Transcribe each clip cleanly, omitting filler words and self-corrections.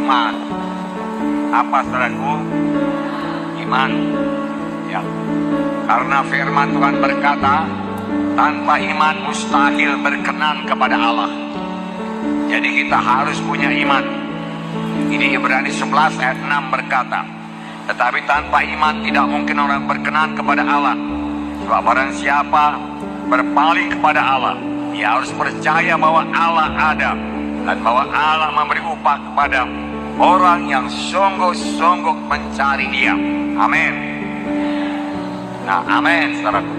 iman. Apa saudaraku? Iman. Ya. Karena firman Tuhan berkata, tanpa iman mustahil berkenan kepada Allah. Jadi kita harus punya iman. Ini Ibrani 11 ayat 6 berkata, tetapi tanpa iman tidak mungkin orang berkenan kepada Allah. Sebab barang siapa berpaling kepada Allah, dia harus percaya bahwa Allah ada dan bahwa Allah memberi upah kepada orang yang sungguh-sungguh mencari Dia. Amin. Nah, amin, saudaraku.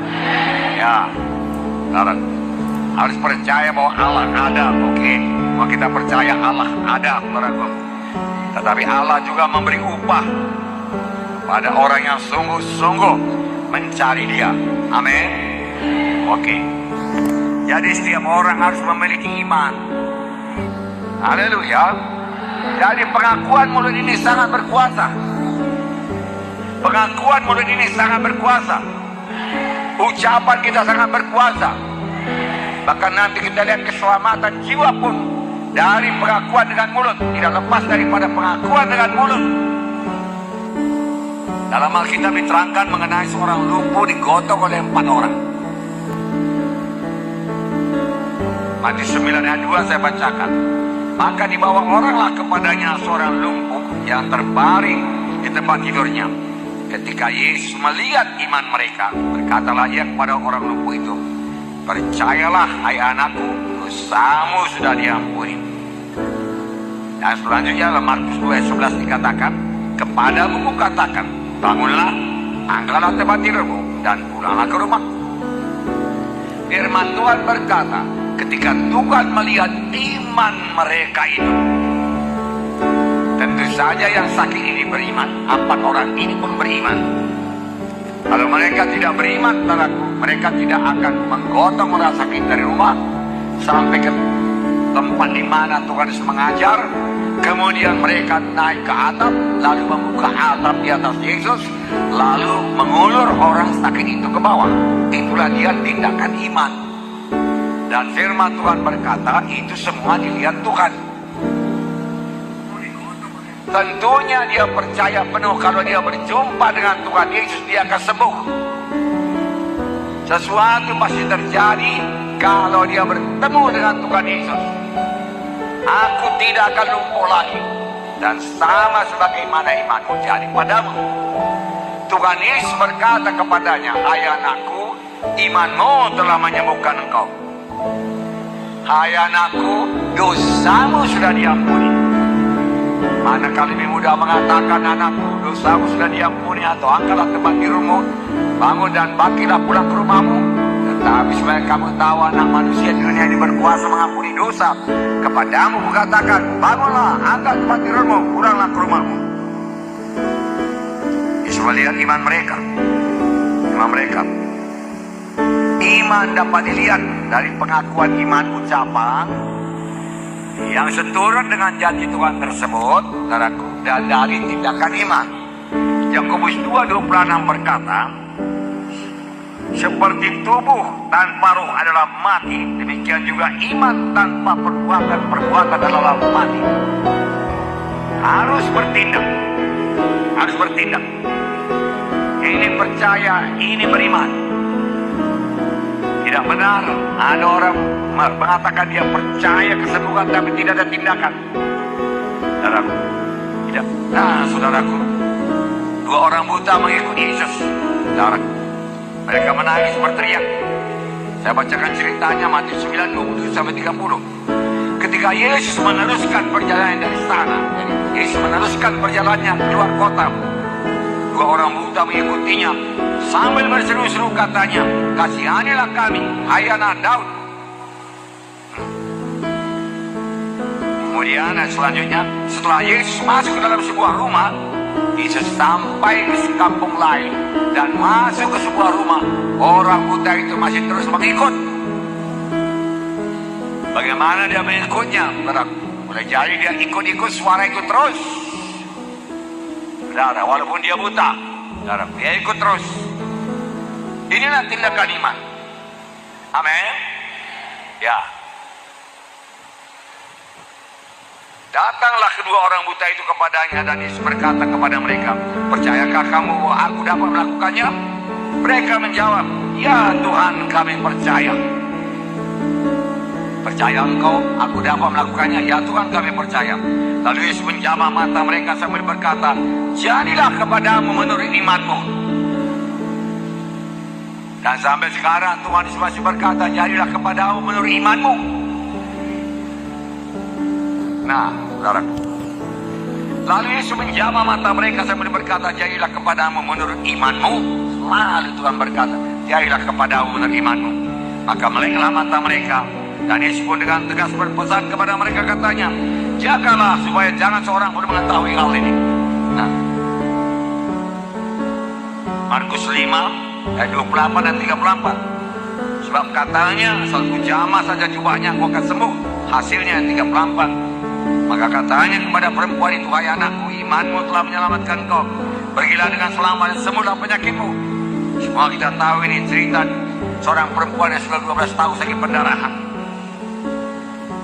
Ya, saudaraku, harus percaya bahwa Allah ada. Oke, mau kita percaya Allah ada, saudaraku. Tetapi Allah juga memberi upah pada orang yang sungguh-sungguh mencari Dia. Amin. Oke. Jadi setiap orang harus memiliki iman. Haleluya. Jadi pengakuan mulut ini sangat berkuasa. Pengakuan mulut ini sangat berkuasa. Ucapan kita sangat berkuasa. Bahkan nanti kita lihat keselamatan jiwa pun dari pengakuan dengan mulut. Tidak lepas daripada pengakuan dengan mulut. Dalam Alkitab diterangkan mengenai seorang lumpuh digotong oleh 4 orang. Matius 9 ayat 2 saya bacakan. Maka dibawa oranglah kepadanya seorang lumpuh yang terbaring di tempat tidurnya. Ketika Yesus melihat iman mereka, berkatalah Ia kepada orang lumpuh itu, percayalah hai anakku, dosamu sudah diampuni. Dan selanjutnya dalam Markus 2 ayat 11 dikatakan, kepadamu kukatakan, bangunlah, angkatlah tempat tidurmu, dan pulanglah ke rumah. Firman Tuhan berkata, ketika Tuhan melihat iman mereka itu, tentu saja yang sakit ini beriman, 4 orang ini pun beriman. Kalau mereka tidak beriman, mereka tidak akan menggotong orang sakit dari rumah sampai ke tempat di mana Tuhan Yesus mengajar. Kemudian mereka naik ke atap, lalu membuka atap di atas Yesus, lalu mengulur orang sakit itu ke bawah. Itulah dia tindakan iman. Dan firman Tuhan berkata, itu semua dilihat Tuhan. Tentunya dia percaya penuh kalau dia berjumpa dengan Tuhan Yesus, dia akan sembuh. Sesuatu pasti terjadi kalau dia bertemu dengan Tuhan Yesus. Aku tidak akan lumpuh lagi, dan sama sebagaimana imanmu jadi padamu. Tuhan Yesus berkata kepadanya, hai anakku, imanmu telah menyembuhkan engkau. Hai anakku, dosamu sudah diampuni. Manakala lebih mudah mengatakan, anakku, dosamu sudah diampuni, atau angkatlah tempat tidurmu, bangun dan bangkitlah pulang ke rumahmu. Tetapi supaya kamu tahu anak manusia di dunia ini berkuasa mengampuni dosa, kepadamu kukatakan, bangunlah, angkat tempat tidurmu, pulanglah ke rumahmu. Yesus melihat iman mereka. Iman mereka. Iman dapat dilihat dari pengakuan iman ucapan yang seturut dengan janji Tuhan tersebut, saudaraku, dan dari tindakan iman. Yakobus 2:26 berkata, seperti tubuh tanpa roh adalah mati, demikian juga iman tanpa perbuatan adalah mati. Harus bertindak. Harus bertindak. Ini percaya, ini beriman. Tidak benar ada orang mengatakan dia percaya kesembuhan tapi tidak ada tindakan. Saudaraku, tidak. Nah, saudaraku, 2 orang buta mengikuti Yesus. Saudaraku, mereka menangis berteriak. Saya bacakan ceritanya Matius 9:27-30. Ketika Yesus meneruskan perjalanan dari sana, Yesus meneruskan perjalanannya keluar kota, 2 orang buta mengikutinya sambil berseru-seru katanya, kasihanilah kami, hai anak Daud. Kemudian selanjutnya, setelah Yesus masuk ke dalam sebuah rumah, Yesus sampai ke kampung lain dan masuk ke sebuah rumah. Orang buta itu masih terus mengikut. Bagaimana dia mengikutnya? Boleh jadi dia ikut-ikut suara itu terus. Saudara, walaupun dia buta, saudara, dia ikut terus. Inilah tindakan iman. Amin. Ya. Datanglah kedua orang buta itu kepadanya dan Yesus berkata kepada mereka, percayakah kamu bahwa aku dapat melakukannya? Mereka menjawab, ya Tuhan, kami percaya. Percaya engkau aku dapat melakukannya? Ya Tuhan, kami percaya. Lalu Yesus menjamah mata mereka sambil berkata, jadilah kepadamu menurut imanmu. Dan sampai sekarang Tuhan Yesus masih berkata, jadilah kepadamu menurut imanmu. Nah, saudara, lalu Yesus menjamah mata mereka sambil berkata, jadilah kepadamu menurut imanmu. Lalu Tuhan berkata, jadilah kepadamu menurut imanmu. Maka meleklah mata mereka. Dan Yesus pun dengan tegas berpesan kepada mereka, katanya, jagalah supaya jangan seorang pun mengetahui hal ini. Nah, Markus 5 ayat 28 dan 34. Sebab katanya, satu jamah saja jubahnya aku akan sembuh. Hasilnya 34. Maka katanya kepada perempuan itu, hai anakku, imanmu telah menyelamatkan kau. Pergilah dengan selamat dan sembuhlah penyakitmu. Semua kita tahu ini cerita seorang perempuan yang sudah 12 tahun sakit pendarahan.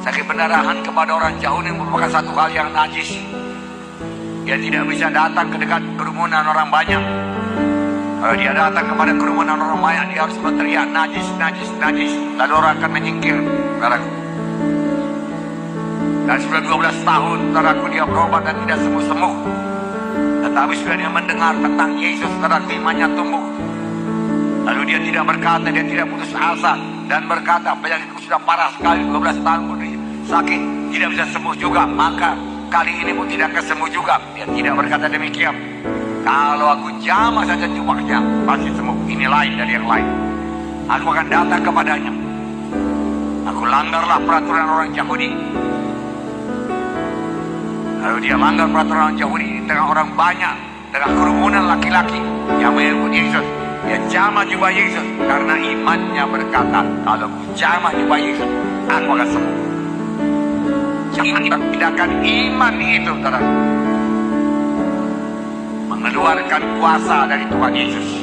Sakit pendarahan kepada orang jauh ini merupakan satu hal yang najis. Dia tidak bisa datang ke dekat kerumunan orang banyak. Kalau dia datang kepada kerumunan orang banyak, dia harus berteriak najis, najis, najis. Lalu orang akan menyingkir. Dan sudah 12 tahun saudaraku dia berobat dan tidak sembuh-sembuh. Tetapi sudah dia mendengar tentang Yesus, saudaraku, imannya tumbuh. Lalu dia tidak berkata, dia tidak putus asa dan berkata, penyakitku sudah parah sekali, 12 tahun pun sakit, tidak bisa sembuh juga, maka kali ini pun tidak akan sembuh juga. Dia tidak berkata demikian. Kalau aku jamah saja jubahnya, pasti sembuh. Ini lain dari yang lain. Aku akan datang kepadanya. Aku langgarlah peraturan orang Yahudi. Lalu dia langgar peraturan orang Yahudi dengan orang banyak, dengan kerumunan laki-laki yang mengikuti Yesus. Dia jamah jubah Yesus karena imannya berkata, kalau aku jamah jubah Yesus, aku akan sembuh. Jangan tindakan iman itu, saudara, mengeluarkan kuasa dari Tuhan Yesus.